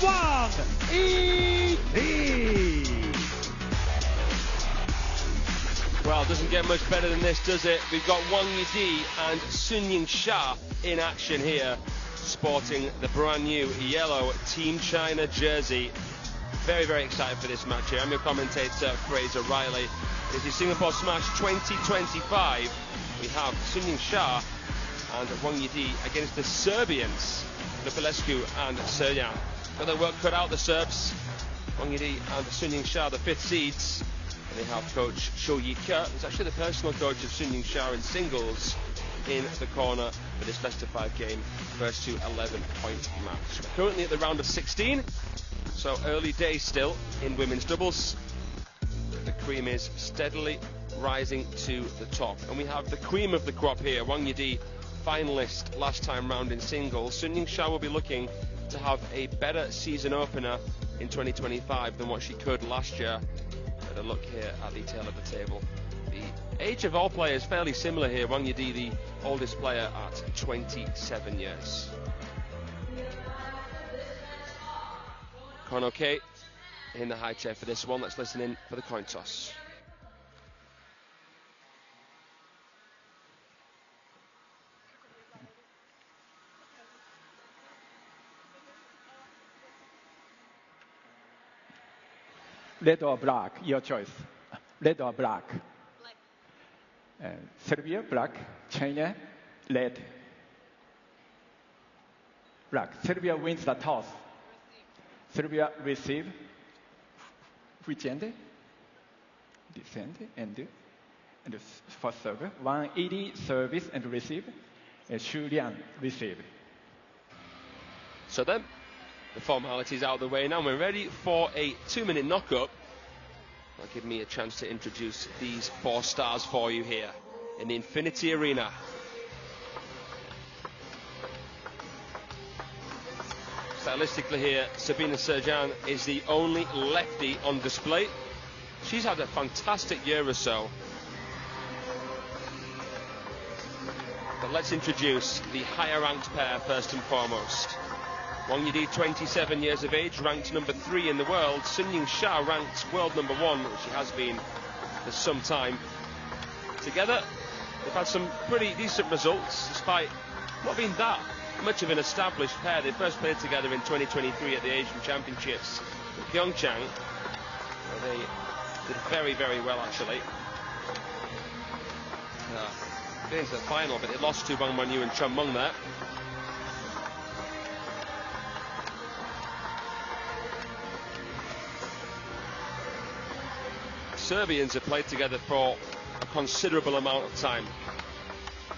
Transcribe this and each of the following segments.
WANGYIDI. Well, doesn't get much better than this, does it? We've got WANGYIDI and SUNYINGSHA in action here, sporting the brand new yellow Team China jersey. Very, very excited for this match here. I'm your commentator, Fraser Riley. This is Singapore Smash 2025. We have SUNYINGSHA and WANGYIDI against the Serbians, LUPULESKU and SURJAN. Got their work cut out, the Serbs. WANGYIDI and SUNYINGSHA, the 5th seeds. And they have coach Shou Yi-ke, who's actually the personal coach of SUNYINGSHA in singles, in the corner for this best of 5 game, first to 11-point match. We're currently at the round of 16, so early days still in women's doubles. The cream is steadily rising to the top, and we have the cream of the crop here. WANGYIDI, finalist last time round in singles. SUNYINGSHA will be looking to have a better season opener in 2025 than what she could last year. A look here at the tail of the table. The age of all players fairly similar here. WANGYIDI, the oldest player, at 27 years. Konoke in the high chair for this one. Let's listen in for the coin toss. Red or black, your choice. Red or black? Black. Serbia, black. China, red. Black. Serbia wins the toss. Serbia receive. Which end? Defend and first serve. WANGYIDI service and receive. SURJAN receive. So then, the formalities out of the way now. We're ready for a 2-minute knock-up. That'll give me a chance to introduce these 4 stars for you here in the Infinity Arena. Stylistically here, Sabina SURJAN is the only lefty on display. She's had a fantastic year or so. But let's introduce the higher ranked pair first and foremost. WANGYIDI, 27 years of age, ranked number 3 in the world. SUNYINGSHA ranked world number 1, which she has been for some time. Together, they've had some pretty decent results, despite not being that much of an established pair. They first played together in 2023 at the Asian Championships in Pyeongchang. They did very, very well, actually. There's the final, but they lost to Wang Wanyu and Chun Mung there. Serbians have played together for a considerable amount of time.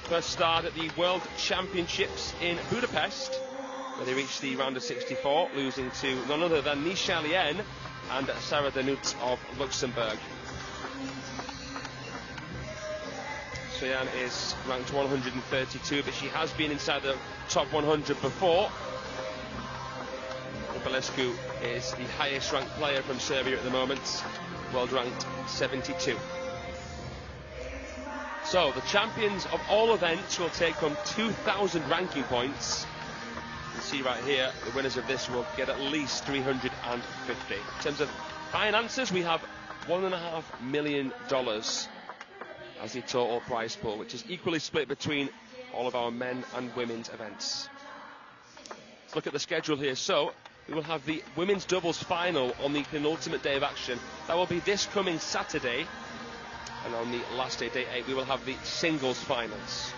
First start at the World Championships in Budapest, where they reached the round of 64, losing to none other than Nisha Lien and Sarah Danut of Luxembourg. SURJAN is ranked 132, but she has been inside the top 100 before. LUPULESKU is the highest ranked player from Serbia at the moment, world ranked 72. So the champions of all events will take home 2,000 ranking points. You can see right here, the winners of this will get at least 350. In terms of finances, we have $1.5 million as the total prize pool, which is equally split between all of our men and women's events. Let's look at the schedule here. So we will have the women's doubles final on the penultimate day of action. That will be this coming Saturday. And on the last day, day 8, we will have the singles finals.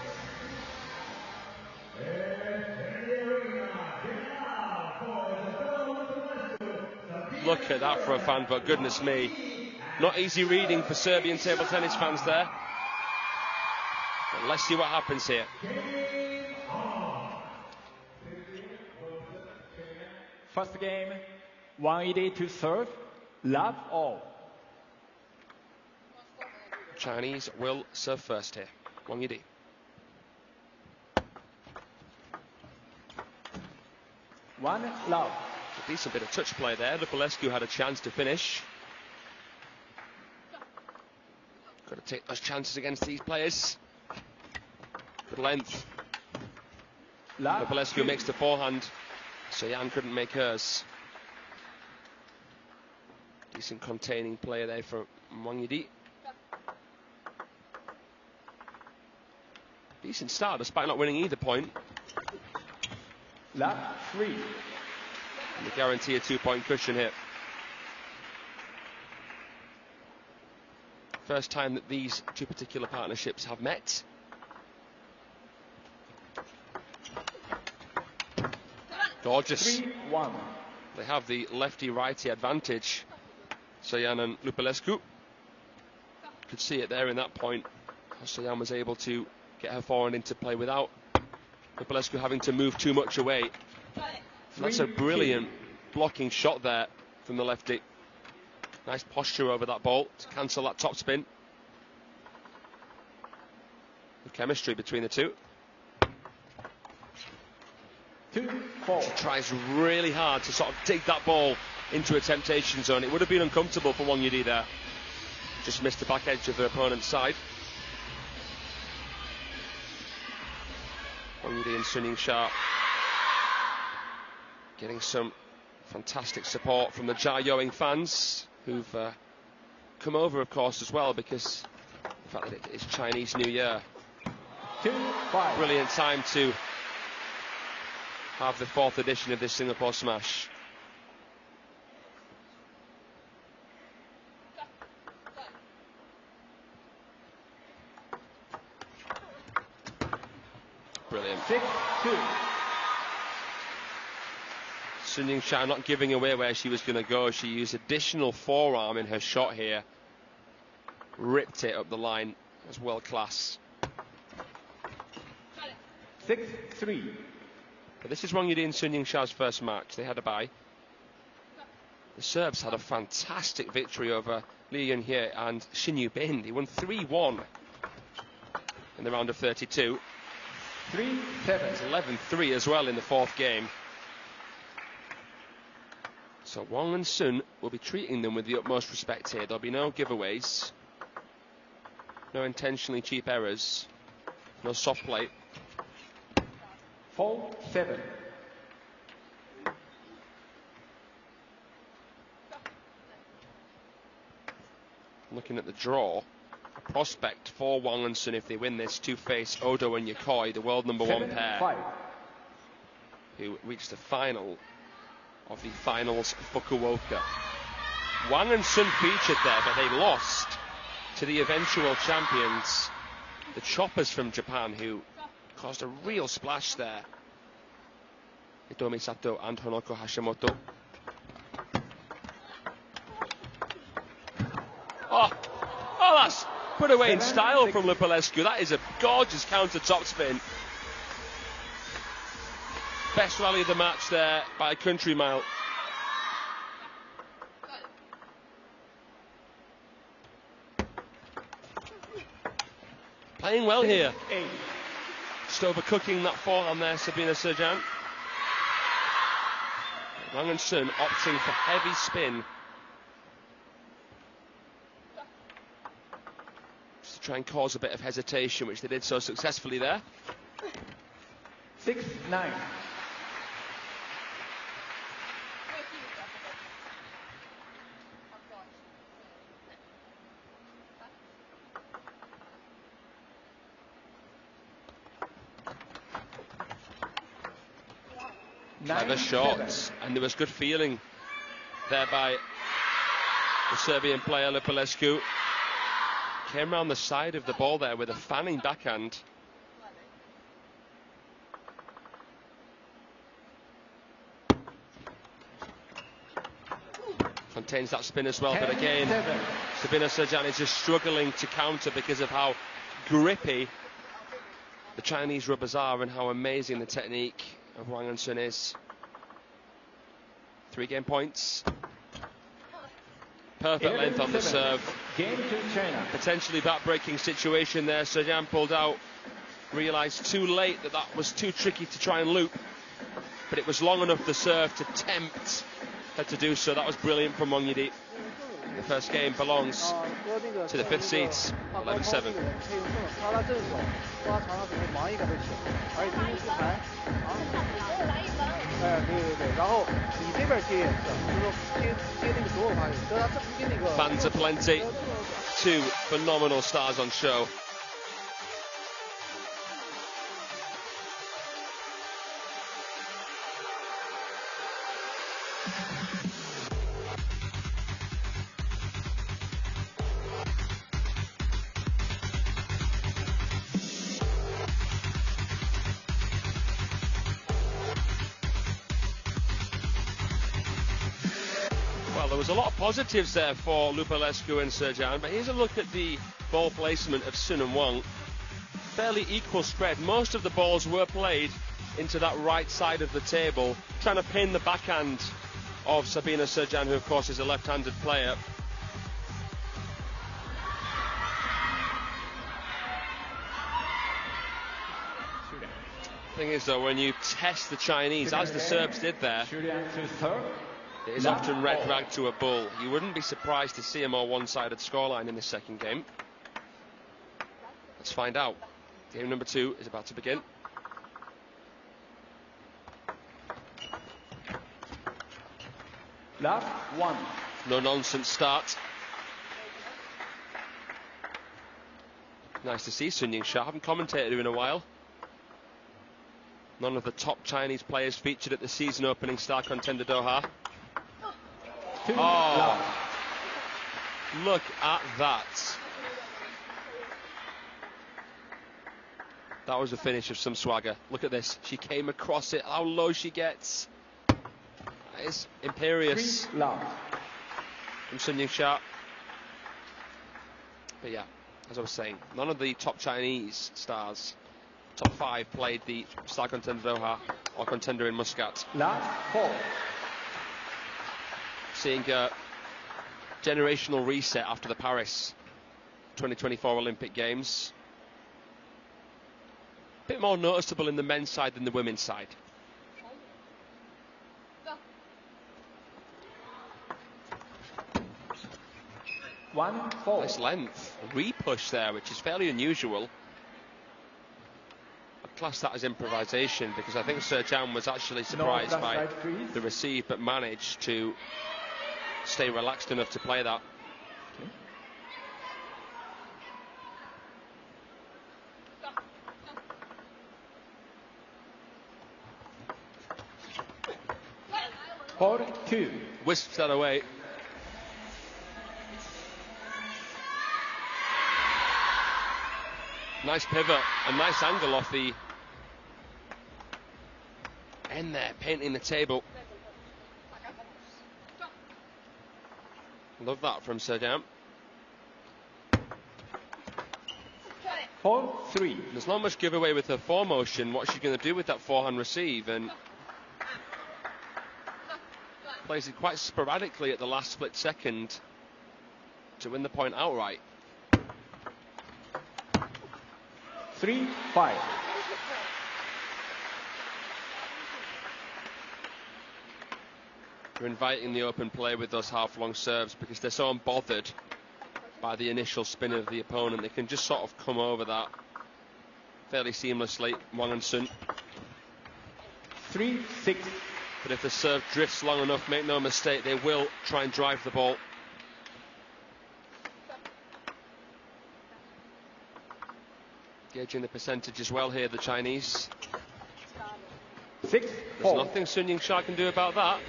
Look at that for a fan, but goodness me. Not easy reading for Serbian table tennis fans there. But let's see what happens here. First game, WANGYIDI to serve, love all. Chinese will serve first here. WANGYIDI. One love. A decent bit of touch play there. LUPULESKU had a chance to finish. Got to take those chances against these players. Good length. LUPULESKU makes the forehand. SURJAN couldn't make hers. Decent containing player there from WANGYIDI. Decent start despite not winning either point. Lap 3. And they guarantee a 2-point cushion here. First time that these two particular partnerships have met. Gorgeous. 3-1. They have the lefty-righty advantage. SURJAN and LUPULESKU. Could see it there in that point. SURJAN was able to get her forehand into play without LUPULESKU having to move too much away. And that's a brilliant blocking shot there from the lefty. Nice posture over that ball to cancel that topspin. Good chemistry between the two. 2-4. She tries really hard to sort of dig that ball into a temptation zone. It would have been uncomfortable for WANGYIDI there. Just missed the back edge of her opponent's side. WANGYIDI and SUNYINGSHA getting some fantastic support from the Jiaoying fans who've come over, of course, as well, because the fact that it's Chinese New Year. 2-5. Brilliant time to have the 4th edition of this Singapore Smash. Brilliant. 6-2. SUNYINGSHA not giving away where she was going to go. She used additional forearm in her shot here. Ripped it up the line. It was world class. 6-3. But this is WANGYIDI and SUNYINGSHA's first match. They had a bye. The Serbs had a fantastic victory over Lee Yun-hye and Shin Yu-bin. They won 3-1 in the round of 32. 3-7. It's 11-3 as well in the 4th game. So Wang and Sun will be treating them with the utmost respect here. There'll be no giveaways, no intentionally cheap errors, no soft play. 4-7. Looking at the draw, a prospect for Wang and Sun if they win this to face Odo and Yokoi, the world number 1 pair, 5. who reached the final of the finals Fukuoka. Wang and Sun featured there, but they lost to the eventual champions, the Choppers from Japan, who caused a real splash there. Hitomi Sato and Honoko Hashimoto. Oh, that's put away in style from LUPULESKU. That is a gorgeous counter topspin. Best rally of the match there by a country mile. Playing well here. Just overcooking that forehand there, Sabina SURJAN. Wang and Sun opting for heavy spin. Just to try and cause a bit of hesitation, which they did so successfully there. 6-9. Clever shots, and there was good feeling there by the Serbian player LUPULESKU. Came around the side of the ball there with a fanning backhand. Contains that spin as well, but again, Sabina SURJAN is just struggling to counter because of how grippy the Chinese rubbers are and how amazing the technique of Wang and Sun is. 3 game points. Perfect length on the serve. Game to China. Potentially back-breaking situation there. SURJAN pulled out. Realised too late that that was too tricky to try and loop. But it was long enough the serve to tempt her to do so. That was brilliant from WANGYIDI. The first game belongs to the 5th seeds, 11-7. Fans aplenty. 2 phenomenal stars on show. Well, there was a lot of positives there for Lupulesku and SURJAN, but here's a look at the ball placement of Sun and Wang. Fairly equal spread. Most of the balls were played into that right side of the table, trying to pin the backhand of Sabina SURJAN, who of course is a left-handed player. Thing is though, when you test the Chinese, as the Serbs did there, it is often red rag to a bull. You wouldn't be surprised to see a more one-sided scoreline in the second game. Let's find out. Game number 2 is about to begin. Love 1. No nonsense start. Nice to see SUNYINGSHA. Haven't commentated in a while. None of the top Chinese players featured at the season opening star contender Doha. Oh, look at that. That was a finish of some swagger. Look at this. She came across it. How low she gets. That is imperious from SUNYINGSHA. But yeah, as I was saying, none of the top Chinese stars, top 5, played the star contender Doha or contender in Muscat. Last 4. Seeing a generational reset after the Paris 2024 Olympic Games. A bit more noticeable in the men's side than the women's side. Nice length. A re-push there, which is fairly unusual. I'd class that as improvisation, because I think SURJAN was actually surprised by the receive, but managed to stay relaxed enough to play that. Okay. 4-2. Wisps that away. Nice pivot, a nice angle off the end there, painting the table. Love that from SURJAN. 4-3. There's not much giveaway with her foremotion. What's she going to do with that forehand receive? And plays it quite sporadically at the last split second to win the point outright. 3-5. They're inviting the open play with those half-long serves because they're so unbothered by the initial spin of the opponent. They can just sort of come over that fairly seamlessly, Wang and Sun. 3-6. But if the serve drifts long enough, make no mistake, they will try and drive the ball. Gauging the percentage as well here, the Chinese. 6-4. There's nothing SUNYINGSHA can do about that.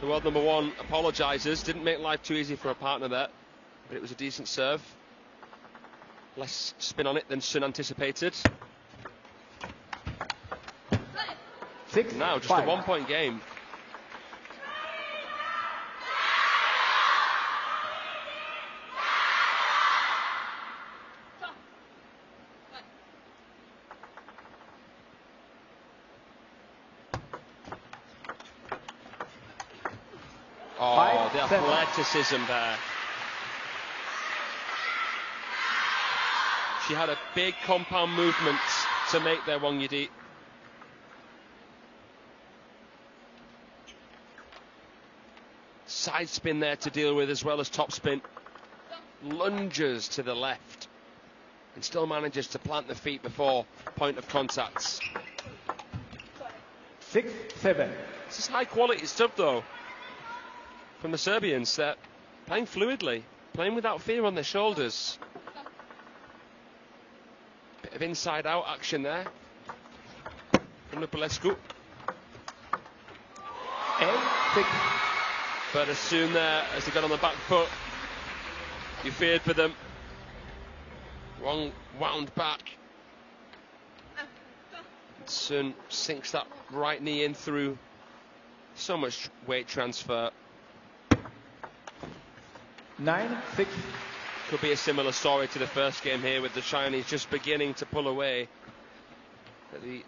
The world number 1 apologises. Didn't make life too easy for a partner there, but it was a decent serve. Less spin on it than Sun anticipated. 6 now just 5. a 1-point game. Oh, the athleticism there. She had a big compound movement to make there, WANGYIDI. Side spin there to deal with as well as top spin. Lunges to the left and still manages to plant the feet before point of contacts. 6-7. This is high quality stuff though from the Serbians. They're playing fluidly, playing without fear on their shoulders. Bit of inside out action there from Lupulescu. 8-6. But as soon there as they got on the back foot, you feared for them. Wang wound back. Sun sinks that right knee in through so much weight transfer. 9-6. Could be a similar story to the first game here, with the Chinese just beginning to pull away at the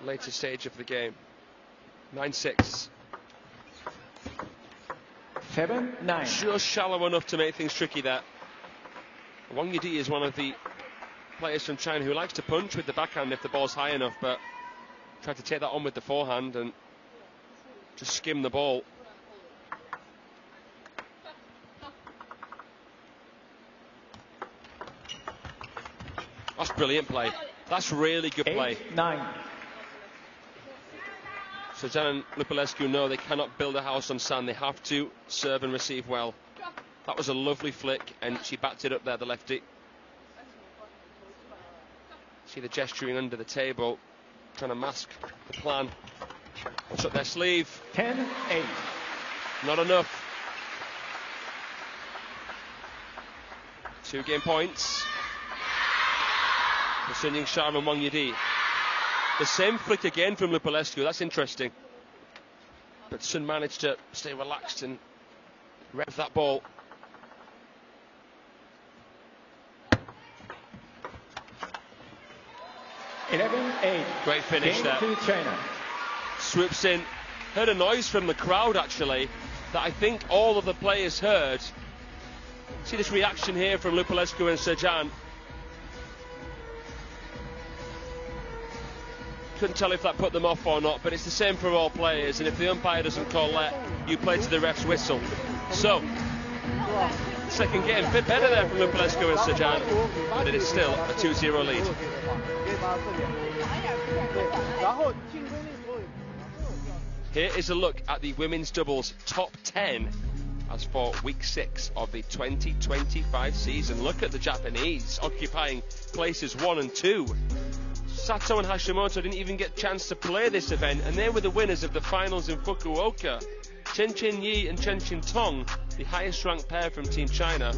later stage of the game. 9-6. 7-9. Just shallow enough to make things tricky there. WANGYIDI is one of the players from China who likes to punch with the backhand if the ball's high enough, but tried to take that on with the forehand and just skim the ball. That's brilliant play. That's really good play. 8-9. SURJAN and Lupulescu know they cannot build a house on sand. They have to serve and receive well. That was a lovely flick, and she backed it up there, the lefty. See the gesturing under the table, trying to mask the plan. What's up their sleeve? 10-8. Not enough. 2 game points for SUNYINGSHA and WANGYIDI. The same flick again from Lupulescu. That's interesting. But Sun managed to stay relaxed and rev that ball. Great finish there. To China. Swoops in. Heard a noise from the crowd actually that I think all of the players heard. See this reaction here from Lupulescu and SURJAN. Couldn't tell if that put them off or not, but it's the same for all players, and if the umpire doesn't call let, you play to the ref's whistle. So, second game, a bit better there from Lupulescu and SURJAN, but it is still a 2-0 lead. Here is a look at the women's doubles top 10 as for week 6 of the 2025 season. Look at the Japanese occupying places 1 and 2. Sato and Hashimoto didn't even get a chance to play this event, and they were the winners of the finals in Fukuoka. Chen Qinyi and Chen Qintong, the highest ranked pair from Team China.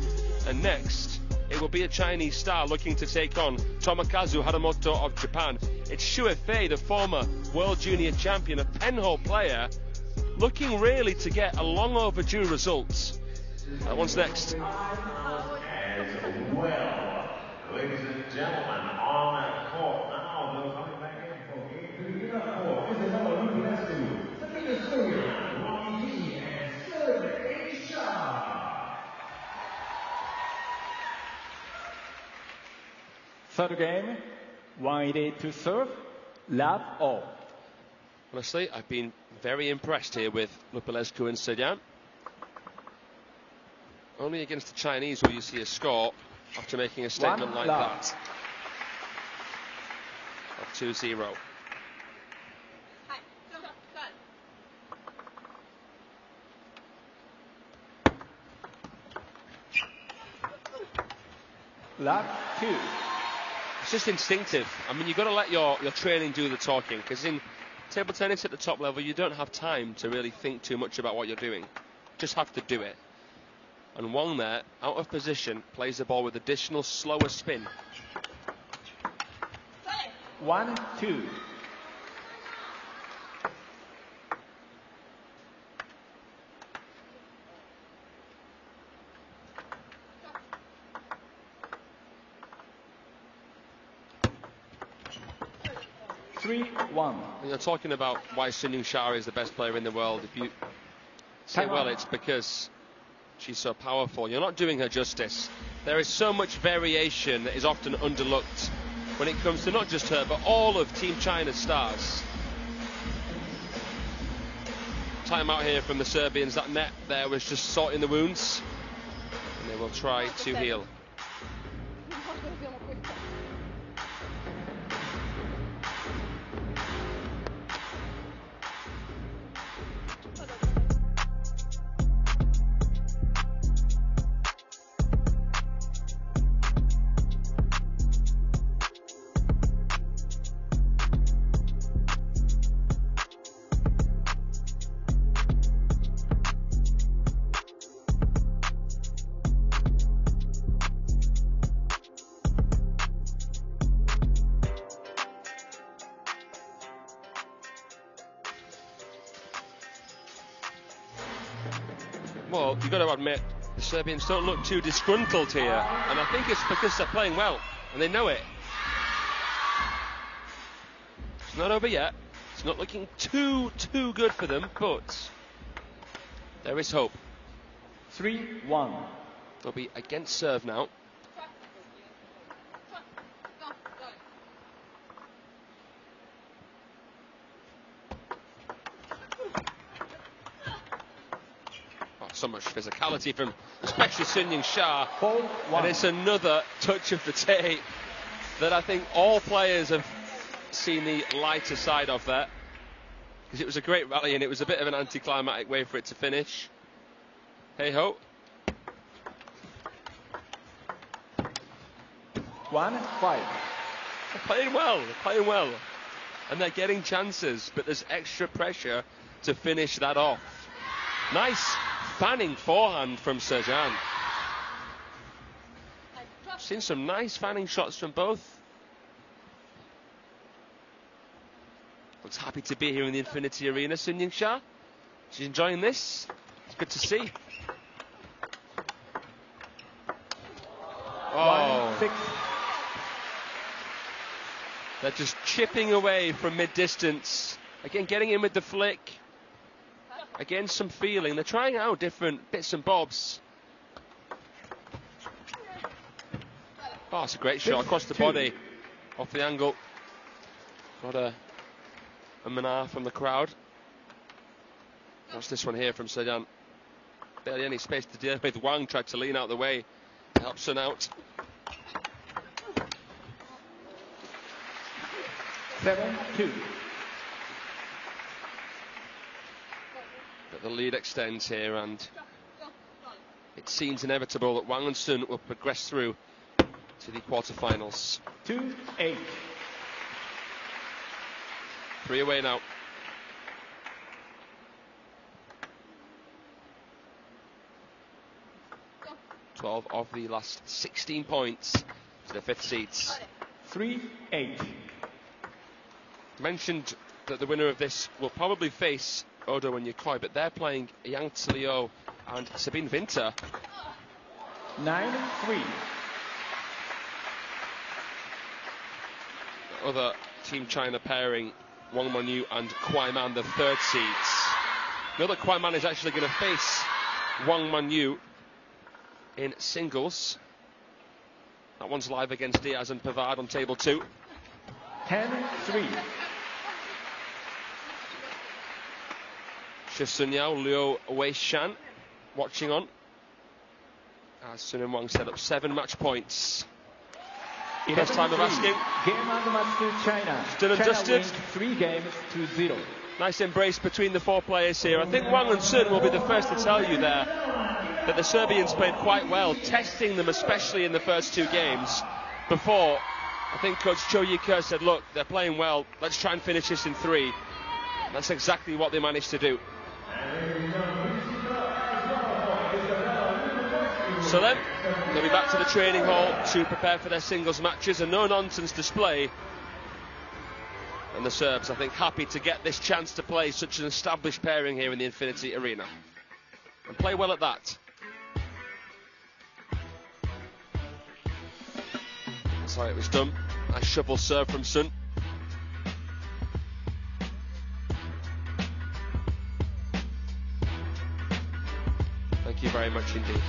And next, it will be a Chinese star looking to take on Tomokazu Haramoto of Japan. It's Xue Fei, the former World Junior Champion, a penhole player, looking really to get a long overdue result. That one's next. As well, ladies and gentlemen, on that court now, they're coming back in for game 2. IZABELA, LUPULESKU-Singapore, WANGYIDI, and SUNYINGSHA. Third game, WANGYIDI to serve, love all. Honestly, I've been very impressed here with Lupulescu and SURJAN. Only against the Chinese will you see a score after making a statement like that. Of 2-0. Love 2. It's just instinctive. I mean, you've got to let your training do the talking, because in table tennis at the top level, you don't have time to really think too much about what you're doing. Just have to do it. And Wang there, out of position, plays the ball with additional slower spin. 1-2. You're talking about why SUNYINGSHA is the best player in the world. If you say, well, it's because she's so powerful, you're not doing her justice. There is so much variation that is often underlooked when it comes to not just her, but all of Team China's stars. Time out here from the Serbians. That net there was just sorting the wounds, and they will try to heal. Well, you've got to admit, the Serbians don't look too disgruntled here, and I think it's because they're playing well, and they know it. It's not over yet. It's not looking too good for them, but there is hope. 3-1. They'll be against serve now. So much physicality from especially SUNYINGSHA, and it's another touch of the tape that I think all players have seen the lighter side of there, because it was a great rally and it was a bit of an anticlimactic way for it to finish. Hey ho. 1-5. They're playing well, and they're getting chances, but there's extra pressure to finish that off. Nice fanning forehand from SURJAN. Seen some nice fanning shots from both. Looks happy to be here in the Infinity Arena, SUNYINGSHA. She's enjoying this. It's good to see. Oh, 1-6. They're just chipping away from mid-distance. Again, getting in with the flick. Again, some feeling. They're trying out different bits and bobs. Oh, it's a great shot across the body, off the angle. Got a manar from the crowd. Watch this one here from SURJAN. Barely any space to deal with. Wang tried to lean out the way to help Sun out. 7-2. But the lead extends here, and it seems inevitable that Wang and Sun will progress through to the quarterfinals. 2-8. 3 away now. Twelve of the last 16 points to the 5th seeds. 3-8. Mentioned that the winner of this will probably face Odo and Yokoi, but they're playing Yang Tselio and Sabine Winter. 9-3. The other Team China pairing, Wang Manyu and Kwai Man, the 3rd seeds. Know that Kwai Man is actually going to face Wang Manyu in singles. That one's live against Diaz and Pavard on table 2. 10-3. Sun Yao, Liu Wei Shan watching on as Sun and Wang set up 7 match points. First time of asking. Game on the match to China. Still adjusted. 3 games to 0. Nice embrace between the 4 players here. I think Wang and Sun will be the first to tell you there that the Serbians played quite well, testing them especially in the first 2 games. Before, I think Coach Cho Yi-Kerr said, look, they're playing well, let's try and finish this in 3. That's exactly what they managed to do. So then, they'll be back to the training hall to prepare for their singles matches. A no-nonsense display. And the Serbs, I think, happy to get this chance to play such an established pairing here in the Infinity Arena. And play well at that. That's how it was done. Nice shovel serve from Sun. Thank you very much indeed.